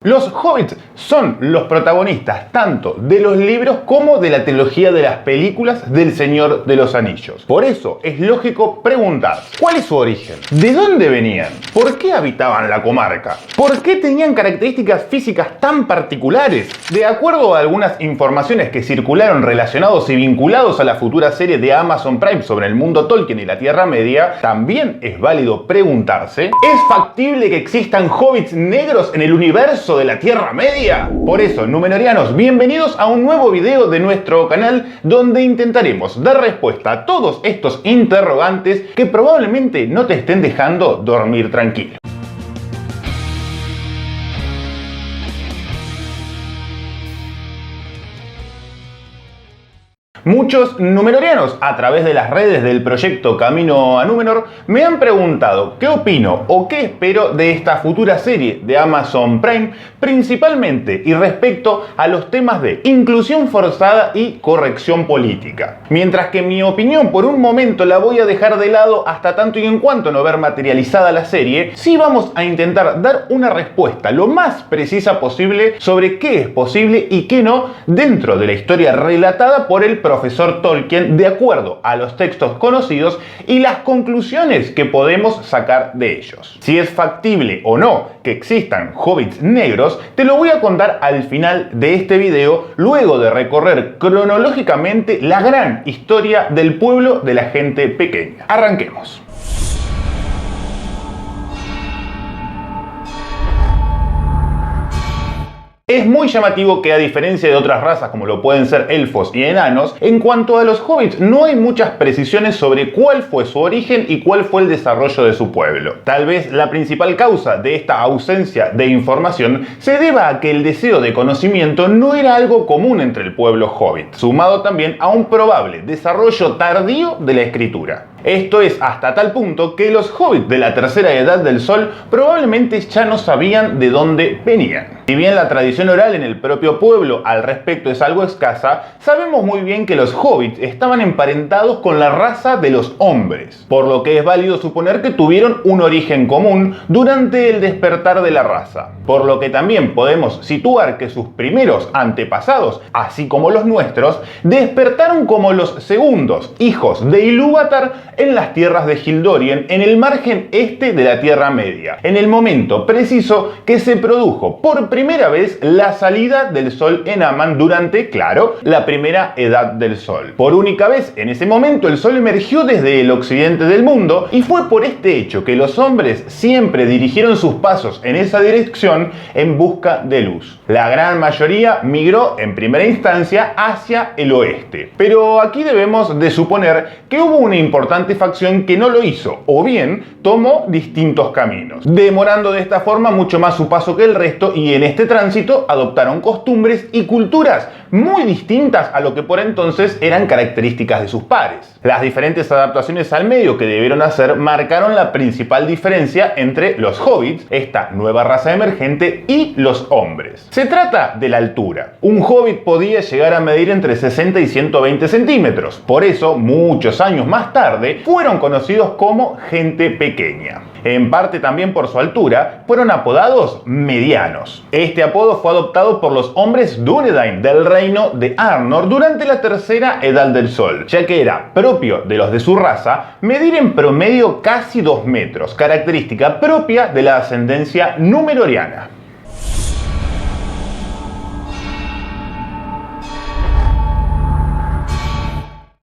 Los hobbits son los protagonistas tanto de los libros como de la trilogía de las películas del Señor de los Anillos. Por eso es lógico preguntar, ¿cuál es su origen? ¿De dónde venían? ¿Por qué habitaban la comarca? ¿Por qué tenían características físicas tan particulares? De acuerdo a algunas informaciones que circularon relacionados y vinculados a la futura serie de Amazon Prime sobre el mundo Tolkien y la Tierra Media, también es válido preguntarse, ¿es factible que existan hobbits negros en el universo de la Tierra Media? Por eso, Númenóreanos, bienvenidos a un nuevo video de nuestro canal donde intentaremos dar respuesta a todos estos interrogantes que probablemente no te estén dejando dormir tranquilo. Muchos númenóreanos a través de las redes del proyecto Camino a Númenor me han preguntado qué opino o qué espero de esta futura serie de Amazon Prime, principalmente y respecto a los temas de inclusión forzada y corrección política. Mientras que mi opinión por un momento la voy a dejar de lado hasta tanto y en cuanto no ver materializada la serie, sí vamos a intentar dar una respuesta lo más precisa posible sobre qué es posible y qué no dentro de la historia relatada por el profesor Tolkien de acuerdo a los textos conocidos y las conclusiones que podemos sacar de ellos. Si es factible o no que existan hobbits negros, te lo voy a contar al final de este video, luego de recorrer cronológicamente la gran historia del pueblo de la gente pequeña. Arranquemos. Es muy llamativo que, a diferencia de otras razas como lo pueden ser elfos y enanos, en cuanto a los hobbits no hay muchas precisiones sobre cuál fue su origen y cuál fue el desarrollo de su pueblo. Tal vez la principal causa de esta ausencia de información se deba a que el deseo de conocimiento no era algo común entre el pueblo hobbit, sumado también a un probable desarrollo tardío de la escritura. Esto es hasta tal punto que los hobbits de la tercera edad del sol probablemente ya no sabían de dónde venían. Si bien la tradición oral en el propio pueblo al respecto es algo escasa, sabemos muy bien que los hobbits estaban emparentados con la raza de los hombres, por lo que es válido suponer que tuvieron un origen común durante el despertar de la raza, por lo que también podemos situar que sus primeros antepasados, así como los nuestros, despertaron como los segundos hijos de Ilúvatar en las tierras de Hildorien, en el margen este de la Tierra Media, en el momento preciso que se produjo por primera vez la salida del sol en Aman durante, claro, la primera edad del sol. Por única vez en ese momento el sol emergió desde el occidente del mundo y fue por este hecho que los hombres siempre dirigieron sus pasos en esa dirección en busca de luz. La gran mayoría migró en primera instancia hacia el oeste, pero aquí debemos de suponer que hubo una importante facción que no lo hizo, o bien tomó distintos caminos, demorando de esta forma mucho más su paso que el resto, y en este tránsito adoptaron costumbres y culturas muy distintas a lo que por entonces eran características de sus pares. Las diferentes adaptaciones al medio que debieron hacer marcaron la principal diferencia entre los hobbits, esta nueva raza emergente, y los hombres. Se trata de la altura. Un hobbit podía llegar a medir entre 60 y 120 centímetros, por eso muchos años más tarde fueron conocidos como gente pequeña. En parte también por su altura, fueron apodados medianos. Este apodo fue adoptado por los hombres Dúnedain del reino de Arnor durante la tercera edad del sol, ya que era propio de los de su raza medir en promedio casi 2 metros, característica propia de la ascendencia númenóreana.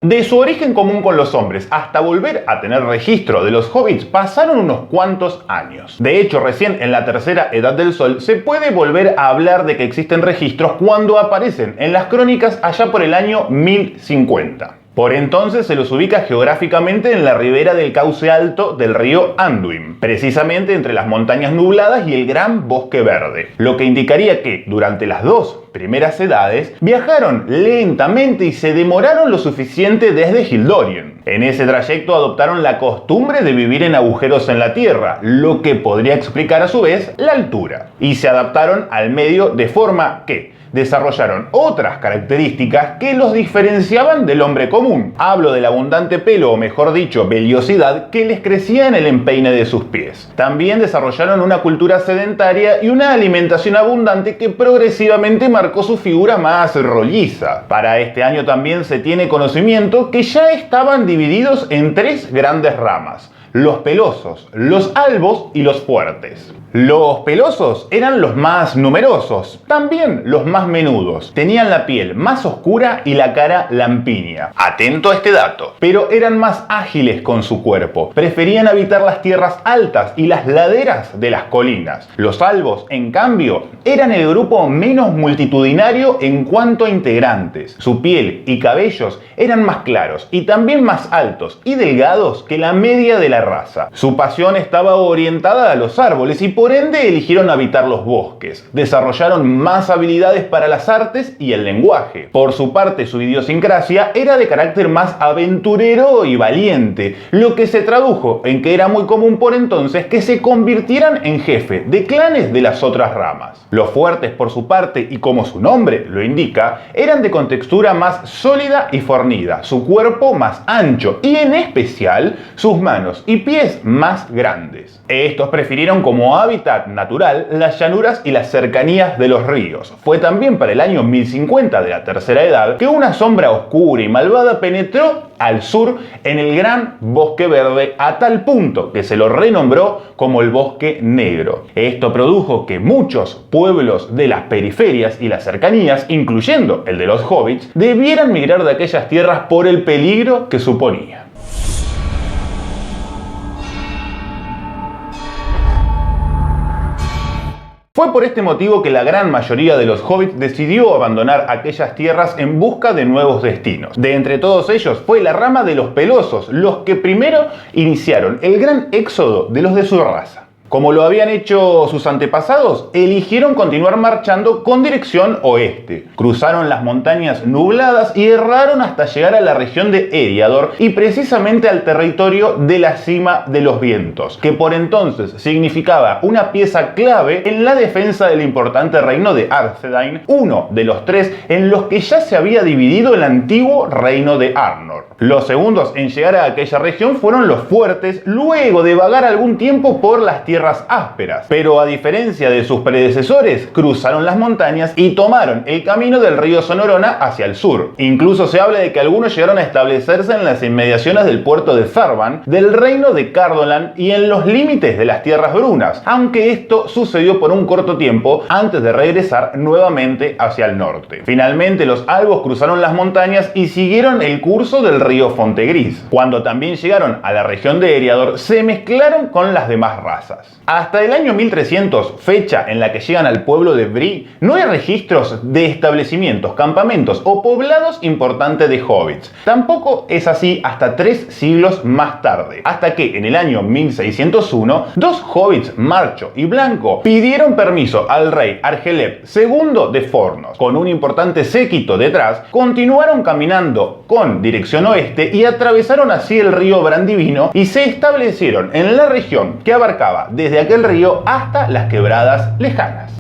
De su origen común con los hombres hasta volver a tener registro de los hobbits pasaron unos cuantos años. De hecho, recién en la tercera edad del sol se puede volver a hablar de que existen registros cuando aparecen en las crónicas allá por el año 1050. Por entonces se los ubica geográficamente en la ribera del cauce alto del río Anduin, precisamente entre las montañas nubladas y el gran bosque verde, lo que indicaría que durante las dos primeras edades viajaron lentamente y se demoraron lo suficiente desde Hildorien. En ese trayecto adoptaron la costumbre de vivir en agujeros en la tierra, lo que podría explicar a su vez la altura, y se adaptaron al medio de forma que, desarrollaron otras características que los diferenciaban del hombre común. Hablo del abundante pelo, o mejor dicho, vellosidad, que les crecía en el empeine de sus pies. También desarrollaron una cultura sedentaria y una alimentación abundante que progresivamente marcó su figura más rolliza. Para este año también se tiene conocimiento que ya estaban divididos en tres grandes ramas: los pelosos, los albos y los fuertes. Los pelosos eran los más numerosos, también los más menudos. Tenían la piel más oscura y la cara lampiña. Atento a este dato. Pero eran más ágiles con su cuerpo. Preferían habitar las tierras altas y las laderas de las colinas. Los albos, en cambio, eran el grupo menos multitudinario en cuanto a integrantes. Su piel y cabellos eran más claros y también más altos y delgados que la media de la raza. Su pasión estaba orientada a los árboles y por ende eligieron habitar los bosques. Desarrollaron más habilidades para las artes y el lenguaje. Por su parte, su idiosincrasia era de carácter más aventurero y valiente, lo que se tradujo en que era muy común por entonces que se convirtieran en jefe de clanes de las otras ramas. Los fuertes, por su parte, y como su nombre lo indica, eran de contextura más sólida y fornida, su cuerpo más ancho y en especial sus manos y pies más grandes. Estos prefirieron como hábitat natural las llanuras y las cercanías de los ríos. Fue también para el año 1050 de la tercera edad que una sombra oscura y malvada penetró al sur en el gran bosque verde a tal punto que se lo renombró como el bosque negro. Esto produjo que muchos pueblos de las periferias y las cercanías, incluyendo el de los hobbits, debieran migrar de aquellas tierras por el peligro que suponía. Fue por este motivo que la gran mayoría de los hobbits decidió abandonar aquellas tierras en busca de nuevos destinos. De entre todos ellos fue la rama de los pelosos los que primero iniciaron el gran éxodo de los de su raza. Como lo habían hecho sus antepasados, eligieron continuar marchando con dirección oeste. Cruzaron las montañas nubladas y erraron hasta llegar a la región de Eriador y precisamente al territorio de la Cima de los Vientos, que por entonces significaba una pieza clave en la defensa del importante reino de Arthedain, uno de los tres en los que ya se había dividido el antiguo reino de Arnor. Los segundos en llegar a aquella región fueron los fuertes, luego de vagar algún tiempo por las tierras ásperas, pero a diferencia de sus predecesores, cruzaron las montañas y tomaron el camino del río Sonorona hacia el sur. Incluso se habla de que algunos llegaron a establecerse en las inmediaciones del puerto de Farban, del reino de Cardolan y en los límites de las tierras brunas, aunque esto sucedió por un corto tiempo antes de regresar nuevamente hacia el norte. Finalmente los albos cruzaron las montañas y siguieron el curso del río Fontegris. Cuando también llegaron a la región de Eriador, se mezclaron con las demás razas. Hasta el año 1300, fecha en la que llegan al pueblo de Bree, no hay registros de establecimientos, campamentos o poblados importantes de hobbits. Tampoco es así hasta 3 siglos más tarde, hasta que en el año 1601, dos hobbits, Marcho y Blanco, pidieron permiso al rey Argeleb II de Fornos. Con un importante séquito detrás, continuaron caminando con dirección oeste y atravesaron así el río Brandivino y se establecieron en la región que abarcaba desde aquel río hasta las quebradas lejanas.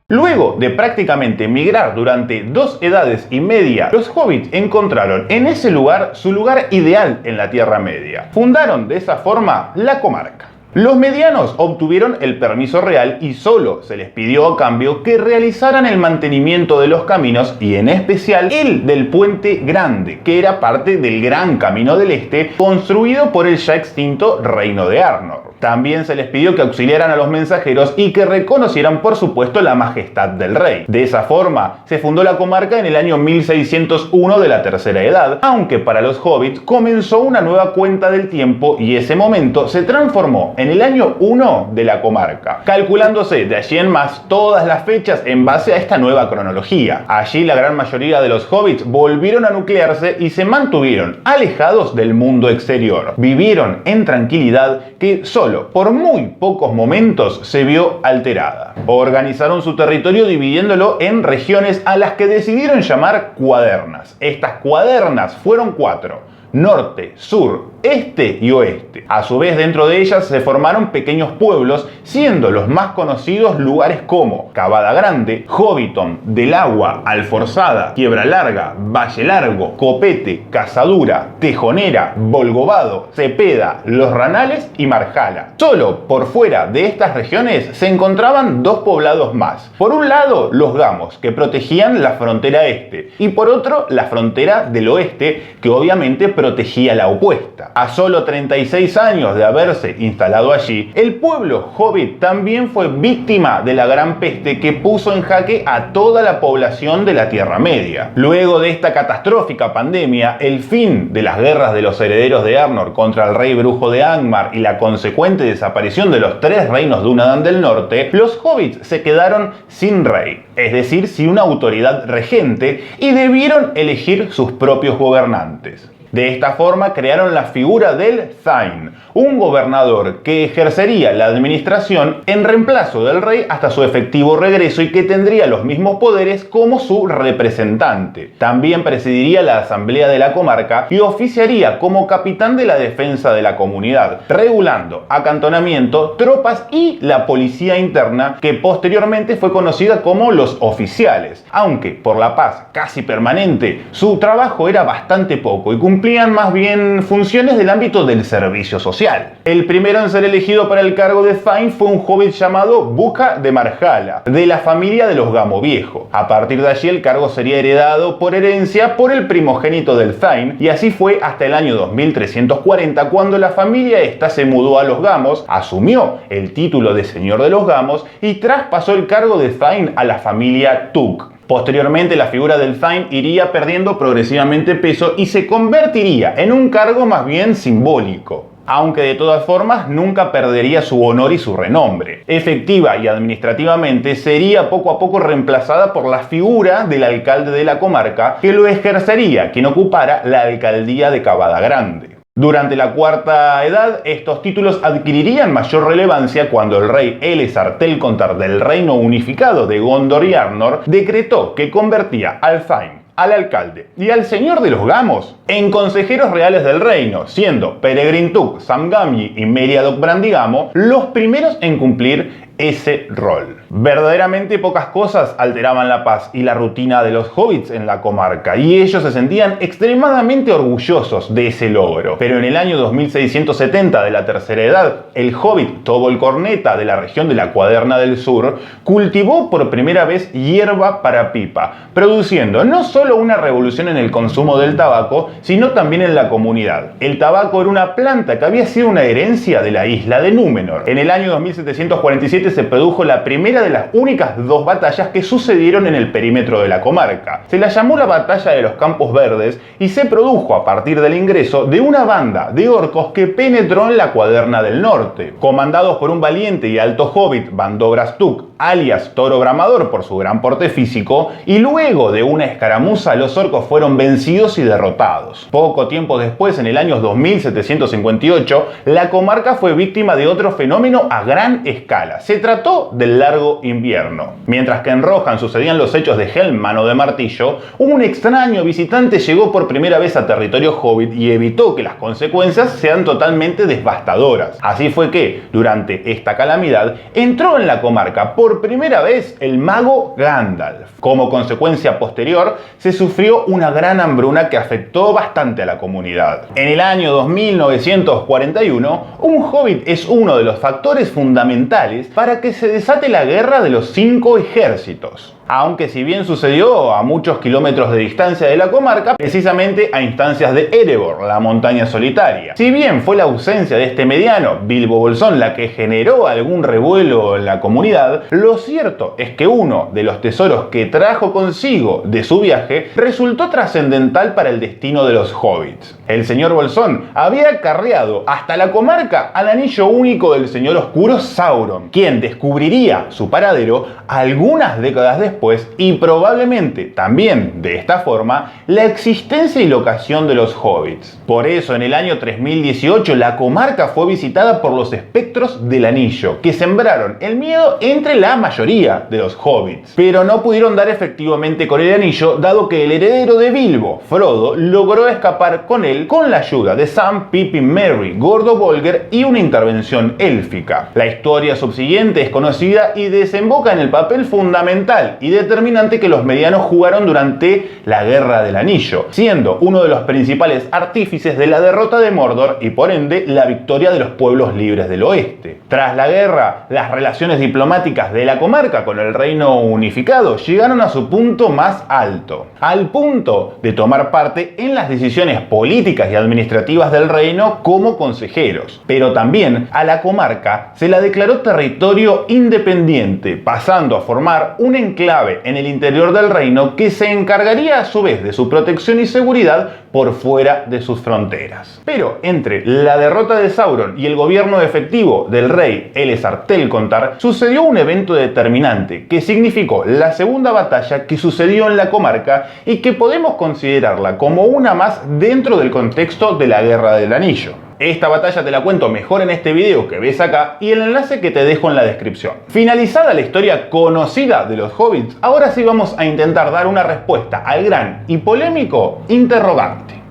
Luego de prácticamente migrar durante 2 edades y media, los hobbits encontraron en ese lugar su lugar ideal en la Tierra Media. Fundaron de esa forma la comarca. Los medianos obtuvieron el permiso real y solo se les pidió a cambio que realizaran el mantenimiento de los caminos y en especial el del Puente Grande, que era parte del Gran Camino del Este construido por el ya extinto Reino de Arnor. También se les pidió que auxiliaran a los mensajeros y que reconocieran por supuesto la majestad del rey. De esa forma se fundó la comarca en el año 1601 de la Tercera Edad, aunque para los hobbits comenzó una nueva cuenta del tiempo y ese momento se transformó en el año 1 de la comarca, calculándose de allí en más todas las fechas en base a esta nueva cronología. Allí la gran mayoría de los hobbits volvieron a nuclearse y se mantuvieron alejados del mundo exterior. Vivieron en tranquilidad que solo por muy pocos momentos se vio alterada. Organizaron su territorio dividiéndolo en regiones a las que decidieron llamar cuadernas. Estas cuadernas fueron 4: norte, sur, este y oeste. A su vez, dentro de ellas se formaron pequeños pueblos, siendo los más conocidos lugares como Cavada Grande, Hobbiton, Del Agua, Alforzada, Quiebra Larga, Valle Largo, Copete, Cazadura, Tejonera, Volgovado, Cepeda, Los Ranales y Marjala. Solo por fuera de estas regiones se encontraban dos poblados más. Por un lado, los gamos, que protegían la frontera este, y por otro, la frontera del oeste, que obviamente protegía la opuesta. A solo 36 años de haberse instalado allí, el pueblo hobbit también fue víctima de la Gran Peste que puso en jaque a toda la población de la Tierra Media. Luego de esta catastrófica pandemia, el fin de las guerras de los herederos de Arnor contra el rey brujo de Angmar y la consecuente desaparición de los tres reinos Dúnadan del Norte, los hobbits se quedaron sin rey, es decir, sin una autoridad regente, y debieron elegir sus propios gobernantes. De esta forma crearon la figura del Thane, un gobernador que ejercería la administración en reemplazo del rey hasta su efectivo regreso y que tendría los mismos poderes como su representante. También presidiría la asamblea de la comarca y oficiaría como capitán de la defensa de la comunidad, regulando acantonamiento, tropas y la policía interna, que posteriormente fue conocida como los oficiales. Aunque por la paz casi permanente, su trabajo era bastante poco y cumplían más bien funciones del ámbito del servicio social. El primero en ser elegido para el cargo de Thane fue un hobbit llamado Buca de Marjala, de la familia de los Gamo Viejo. A partir de allí el cargo sería heredado por herencia por el primogénito del Thane, y así fue hasta el año 2340, cuando la familia esta se mudó a los Gamos, asumió el título de señor de los Gamos y traspasó el cargo de Thane a la familia Tuk. Posteriormente, la figura del Thane iría perdiendo progresivamente peso y se convertiría en un cargo más bien simbólico, aunque de todas formas nunca perdería su honor y su renombre. Efectiva y administrativamente sería poco a poco reemplazada por la figura del alcalde de la comarca, que lo ejercería quien ocupara la alcaldía de Cavada Grande. Durante la Cuarta Edad, estos títulos adquirirían mayor relevancia cuando el rey Elessar Telcontar del Reino Unificado de Gondor y Arnor decretó que convertía al Thane, al alcalde y al señor de los Gamos en consejeros reales del reino, siendo Peregrin Took, Sam Gamgee y Meriadoc Brandigamo los primeros en cumplir ese rol. Verdaderamente pocas cosas alteraban la paz y la rutina de los hobbits en la comarca, y ellos se sentían extremadamente orgullosos de ese logro. Pero en el año 2670 de la Tercera Edad, el hobbit Tobol Corneta de la región de la Cuaderna del Sur cultivó por primera vez hierba para pipa, produciendo no solo una revolución en el consumo del tabaco, sino también en la comunidad. El tabaco era una planta que había sido una herencia de la isla de Númenor. En el año 2747 se produjo la primera de las únicas dos batallas que sucedieron en el perímetro de la comarca. Se la llamó la Batalla de los Campos Verdes y se produjo a partir del ingreso de una banda de orcos que penetró en la Cuaderna del Norte. Comandados por un valiente y alto hobbit, Bandobras Tuk, alias Toro Bramador por su gran porte físico, y luego de una escaramuza los orcos fueron vencidos y derrotados. Poco tiempo después, en el año 2758, la comarca fue víctima de otro fenómeno a gran escala. Se trató del largo invierno. Mientras que en Rohan sucedían los hechos de Helm, Mano de Martillo, un extraño visitante llegó por primera vez a territorio hobbit y evitó que las consecuencias sean totalmente devastadoras. Así fue que, durante esta calamidad, entró en la comarca por primera vez el mago Gandalf. Como consecuencia posterior, se sufrió una gran hambruna que afectó bastante a la comunidad. En el año 2941, un hobbit es uno de los factores fundamentales para que se desate la guerra de los 5 ejércitos. Aunque si bien sucedió a muchos kilómetros de distancia de la comarca, precisamente a instancias de Erebor, la montaña solitaria. Si bien fue la ausencia de este mediano, Bilbo Bolsón, la que generó algún revuelo en la comunidad, lo cierto es que uno de los tesoros que trajo consigo de su viaje resultó trascendental para el destino de los hobbits. El señor Bolsón había carreado hasta la comarca al anillo único del señor oscuro Sauron, quien descubriría su paradero algunas décadas después después y probablemente también de esta forma la existencia y locación de los hobbits. Por eso en el año 3018 la comarca fue visitada por los espectros del anillo, que sembraron el miedo entre la mayoría de los hobbits, pero no pudieron dar efectivamente con el anillo, dado que el heredero de Bilbo, Frodo, logró escapar con él con la ayuda de Sam, Pippin, Merry, Gordo Bolger y una intervención élfica. La historia subsiguiente es conocida y desemboca en el papel fundamental y determinante que los medianos jugaron durante la Guerra del Anillo, siendo uno de los principales artífices de la derrota de Mordor y por ende la victoria de los pueblos libres del oeste. Tras la guerra, las relaciones diplomáticas de la comarca con el reino unificado llegaron a su punto más alto, al punto de tomar parte en las decisiones políticas y administrativas del reino como consejeros. Pero también a la comarca se la declaró territorio independiente, pasando a formar un enclave en el interior del reino que se encargaría a su vez de su protección y seguridad por fuera de sus fronteras. Pero entre la derrota de Sauron y el gobierno efectivo del rey Elessar Telcontar sucedió un evento determinante que significó la segunda batalla que sucedió en la comarca y que podemos considerarla como una más dentro del contexto de la Guerra del Anillo. Esta batalla te la cuento mejor en este video que ves acá y el enlace que te dejo en la descripción. Finalizada la historia conocida de los hobbits, ahora sí vamos a intentar dar una respuesta al gran y polémico interrogante.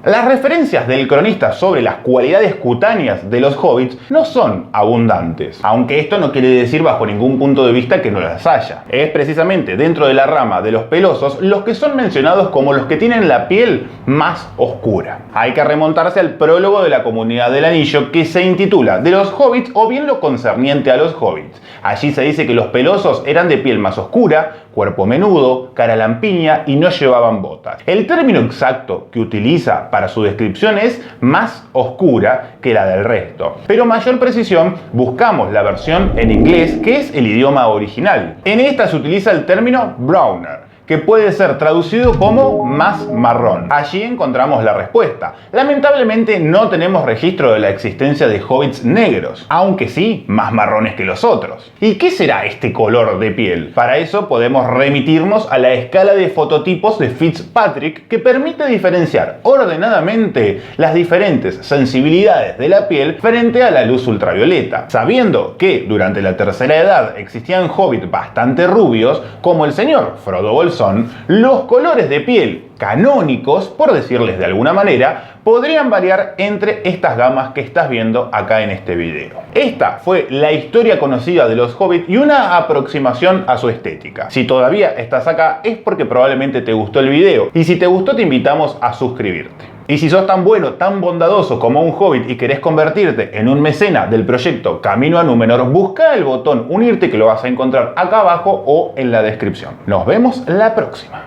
Las referencias del cronista sobre las cualidades cutáneas de los hobbits no son abundantes, aunque esto no quiere decir bajo ningún punto de vista que no las haya. Es precisamente dentro de la rama de los pelosos los que son mencionados como los que tienen la piel más oscura. Hay que remontarse al prólogo de la Comunidad del Anillo que se intitula De los hobbits o bien lo concerniente a los hobbits. Allí se dice que los pelosos eran de piel más oscura, cuerpo menudo, cara lampiña y no llevaban botas. El término exacto que utiliza para su descripción es más oscura que la del resto, pero mayor precisión buscamos la versión en inglés, que es el idioma original. En esta se utiliza el término browner, que puede ser traducido como más marrón. Allí encontramos la respuesta. Lamentablemente no tenemos registro de la existencia de hobbits negros, aunque sí más marrones que los otros. ¿Y qué será este color de piel? Para eso podemos remitirnos a la escala de fototipos de Fitzpatrick, que permite diferenciar ordenadamente las diferentes sensibilidades de la piel frente a la luz ultravioleta. Sabiendo que durante la tercera edad existían hobbits bastante rubios, como el señor Frodo Bolsón, los colores de piel canónicos, por decirles de alguna manera, podrían variar entre estas gamas que estás viendo acá en este video. Esta fue la historia conocida de los hobbits y una aproximación a su estética. Si todavía estás acá es porque probablemente te gustó el video, y si te gustó te invitamos a suscribirte. Y si sos tan bueno, tan bondadoso como un hobbit y querés convertirte en un mecena del proyecto Camino a Númenor, busca el botón unirte que lo vas a encontrar acá abajo o en la descripción. Nos vemos la próxima.